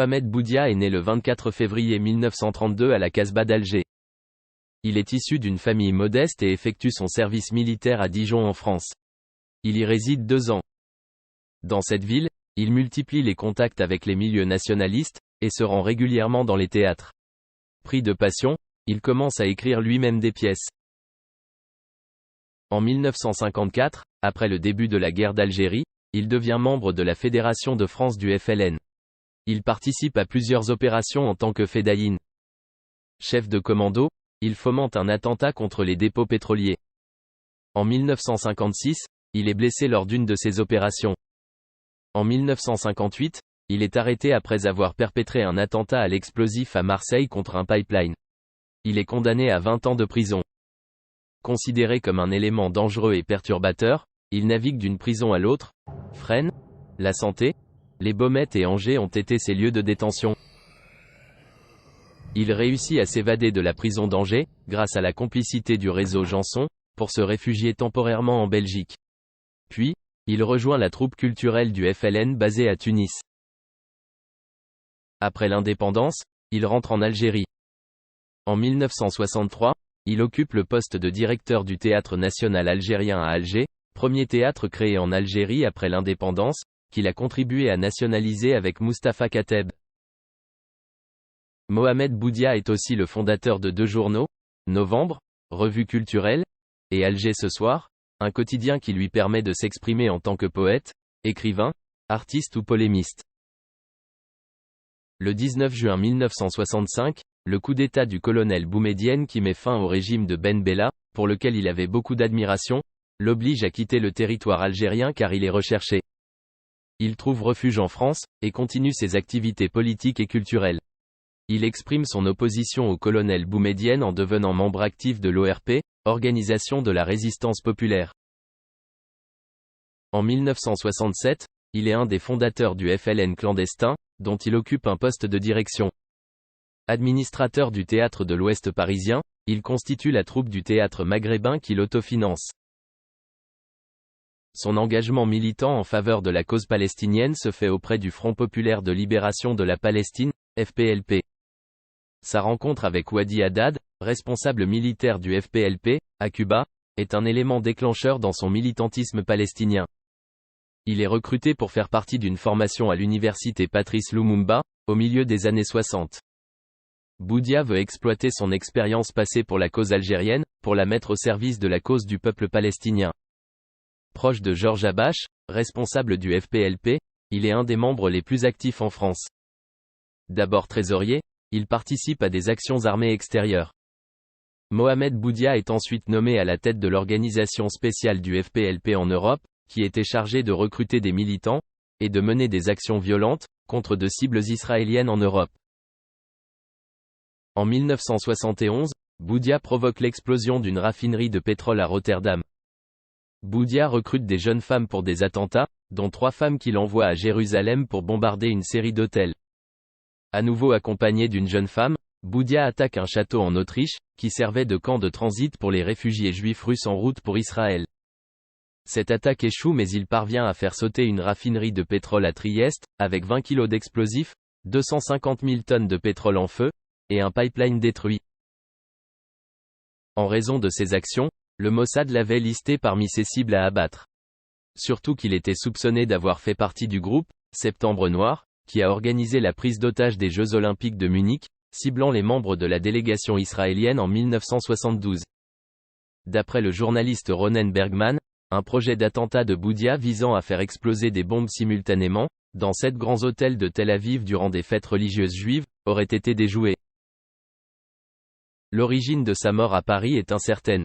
Mohamed Boudia est né le 24 février 1932 à la Casbah d'Alger. Il est issu d'une famille modeste et effectue son service militaire à Dijon en France. Il y réside 2 ans. Dans cette ville, il multiplie les contacts avec les milieux nationalistes, et se rend régulièrement dans les théâtres. Pris de passion, il commence à écrire lui-même des pièces. En 1954, après le début de la guerre d'Algérie, il devient membre de la Fédération de France du FLN. Il participe à plusieurs opérations en tant que fédayine. Chef de commando, il fomente un attentat contre les dépôts pétroliers. En 1956, il est blessé lors d'une de ces opérations. En 1958, il est arrêté après avoir perpétré un attentat à l'explosif à Marseille contre un pipeline. Il est condamné à 20 ans de prison. Considéré comme un élément dangereux et perturbateur, il navigue d'une prison à l'autre. Fresnes, La Santé, les Baumettes et Angers ont été ses lieux de détention. Il réussit à s'évader de la prison d'Angers, grâce à la complicité du réseau Janson, pour se réfugier temporairement en Belgique. Puis, il rejoint la troupe culturelle du FLN basée à Tunis. Après l'indépendance, il rentre en Algérie. En 1963, il occupe le poste de directeur du Théâtre national algérien à Alger, premier théâtre créé en Algérie après l'indépendance, qu'il a contribué à nationaliser avec Mustapha Kateb. Mohamed Boudia est aussi le fondateur de 2 journaux, Novembre, revue culturelle, et Alger ce soir, un quotidien qui lui permet de s'exprimer en tant que poète, écrivain, artiste ou polémiste. Le 19 juin 1965, le coup d'État du colonel Boumedienne qui met fin au régime de Ben Bella, pour lequel il avait beaucoup d'admiration, l'oblige à quitter le territoire algérien car il est recherché. Il trouve refuge en France, et continue ses activités politiques et culturelles. Il exprime son opposition au colonel Boumedienne en devenant membre actif de l'ORP, Organisation de la Résistance Populaire. En 1967, il est un des fondateurs du FLN clandestin, dont il occupe un poste de direction. Administrateur du théâtre de l'Ouest parisien, il constitue la troupe du théâtre maghrébin qui l'autofinance. Son engagement militant en faveur de la cause palestinienne se fait auprès du Front populaire de libération de la Palestine, FPLP. Sa rencontre avec Wadi Haddad, responsable militaire du FPLP, à Cuba, est un élément déclencheur dans son militantisme palestinien. Il est recruté pour faire partie d'une formation à l'université Patrice Lumumba, au milieu des années 60. Boudia veut exploiter son expérience passée pour la cause algérienne, pour la mettre au service de la cause du peuple palestinien. Proche de Georges Habache, responsable du FPLP, il est un des membres les plus actifs en France. D'abord trésorier, il participe à des actions armées extérieures. Mohamed Boudia est ensuite nommé à la tête de l'organisation spéciale du FPLP en Europe, qui était chargée de recruter des militants, et de mener des actions violentes, contre de cibles israéliennes en Europe. En 1971, Boudia provoque l'explosion d'une raffinerie de pétrole à Rotterdam. Boudia recrute des jeunes femmes pour des attentats, dont 3 femmes qu'il envoie à Jérusalem pour bombarder une série d'hôtels. À nouveau accompagné d'une jeune femme, Boudia attaque un château en Autriche, qui servait de camp de transit pour les réfugiés juifs russes en route pour Israël. Cette attaque échoue mais il parvient à faire sauter une raffinerie de pétrole à Trieste, avec 20 kg d'explosifs, 250 000 tonnes de pétrole en feu, et un pipeline détruit. En raison de ces actions, le Mossad l'avait listé parmi ses cibles à abattre. Surtout qu'il était soupçonné d'avoir fait partie du groupe, Septembre Noir, qui a organisé la prise d'otage des Jeux Olympiques de Munich, ciblant les membres de la délégation israélienne en 1972. D'après le journaliste Ronen Bergman, un projet d'attentat de Boudia visant à faire exploser des bombes simultanément, dans 7 grands hôtels de Tel Aviv durant des fêtes religieuses juives, aurait été déjoué. L'origine de sa mort à Paris est incertaine.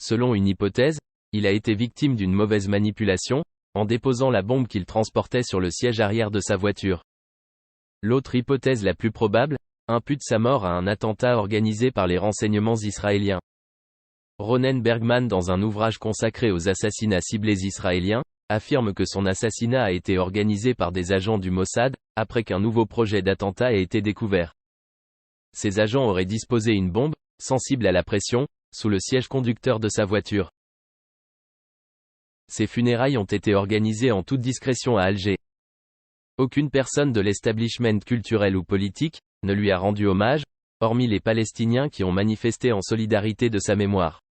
Selon une hypothèse, il a été victime d'une mauvaise manipulation, en déposant la bombe qu'il transportait sur le siège arrière de sa voiture. L'autre hypothèse la plus probable, impute sa mort à un attentat organisé par les renseignements israéliens. Ronen Bergman, dans un ouvrage consacré aux assassinats ciblés israéliens, affirme que son assassinat a été organisé par des agents du Mossad, après qu'un nouveau projet d'attentat ait été découvert. Ces agents auraient disposé une bombe, sensible à la pression, sous le siège conducteur de sa voiture. Ses funérailles ont été organisées en toute discrétion à Alger. Aucune personne de l'establishment culturel ou politique ne lui a rendu hommage, hormis les Palestiniens qui ont manifesté en solidarité de sa mémoire.